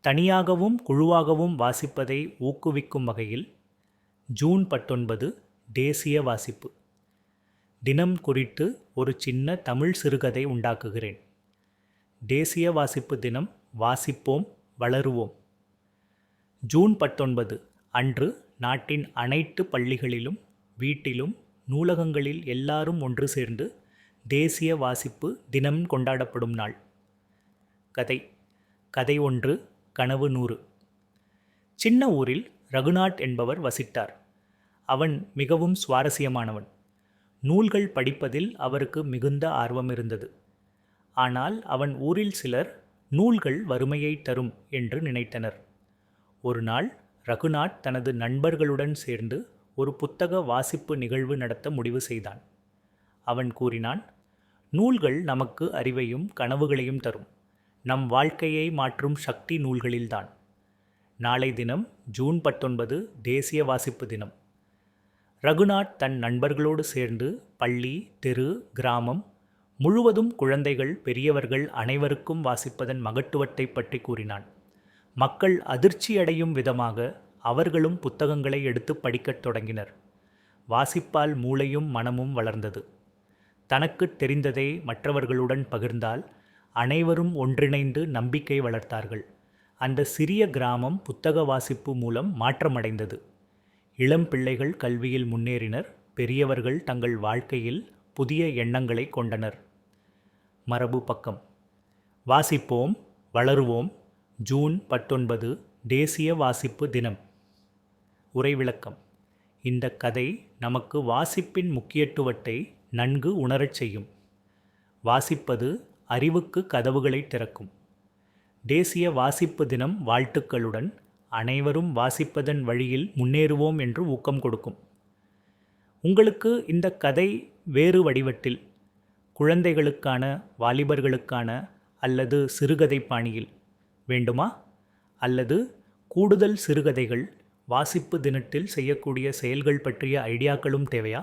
தனியாகவும் குழுவாகவும் வாசிப்பதை ஊக்குவிக்கும் வகையில் ஜூன் 19 தேசிய வாசிப்பு தினம் குறித்து ஒரு சின்ன தமிழ் சிறுகதை உண்டாக்குகிறேன். தேசிய வாசிப்பு தினம் வாசிப்போம் வளருவோம். ஜூன் 19 அன்று நாட்டின் அனைத்து பள்ளிகளிலும் வீட்டிலும் நூலகங்களில் எல்லாரும் ஒன்று சேர்ந்து தேசிய வாசிப்பு தினம் கொண்டாடப்படும் நாள். கதை ஒன்று, கனவு 100. சின்ன ஊரில் ரகுநாத் என்பவர் வசித்தார். அவன் மிகவும் சுவாரஸ்யமானவன். நூல்கள் படிப்பதில் அவருக்கு மிகுந்த ஆர்வம் இருந்தது. ஆனால் அவன் ஊரில் சிலர் நூல்கள் வறுமையை தரும் என்று நினைத்தனர். ஒரு நாள் ரகுநாத் தனது நண்பர்களுடன் சேர்ந்து ஒரு புத்தக வாசிப்பு நிகழ்வு நடத்த முடிவு செய்தான். அவன் கூறினான், நூல்கள் நமக்கு அறிவையும் கனவுகளையும் தரும். நம் வாழ்க்கையை மாற்றும் சக்தி நூல்களில்தான். நாளை தினம் ஜூன் 19 தேசிய வாசிப்பு தினம். ரகுநாத் தன் நண்பர்களோடு சேர்ந்து பள்ளி, தெரு, கிராமம் முழுவதும் குழந்தைகள், பெரியவர்கள் அனைவருக்கும் வாசிப்பதன் மகத்துவத்தை பற்றி கூறினான். மக்கள் அதிர்ச்சியடையும் விதமாக அவர்களும் புத்தகங்களை எடுத்து படிக்கத் தொடங்கினர். வாசிப்பால் மூளையும் மனமும் வளர்ந்தது. தனக்கு தெரிந்ததை மற்றவர்களுடன் பகிர்ந்தால் அனைவரும் ஒன்றிணைந்து நம்பிக்கை வளர்த்தார்கள். அந்த சிறிய கிராமம் புத்தக வாசிப்பு மூலம் மாற்றமடைந்தது. இளம் பிள்ளைகள் கல்வியில் முன்னேறினர். பெரியவர்கள் தங்கள் வாழ்க்கையில் புதிய எண்ணங்களை கொண்டனர். மரபு பக்கம். வாசிப்போம் வளருவோம். ஜூன் 19 தேசிய வாசிப்பு தினம். உரை விளக்கம். இந்த கதை நமக்கு வாசிப்பின் முக்கியத்துவத்தை நன்கு உணரச் செய்யும். வாசிப்பது அறிவுக்கு கதவுகளை திறக்கும். தேசிய வாசிப்பு தினம் வாழ்த்துக்களுடன் அனைவரும் வாசிப்பதன் வழியில் முன்னேறுவோம் என்று ஊக்கம் கொடுக்கும். உங்களுக்கு இந்த கதை வேறு வடிவத்தில், குழந்தைகளுக்கான, வாலிபர்களுக்கான அல்லது சிறுகதை பாணியில் வேண்டுமா? அல்லது கூடுதல் சிறுகதைகள், வாசிப்பு தினத்தில் செய்யக்கூடிய செயல்கள் பற்றிய ஐடியாக்களும் தேவையா?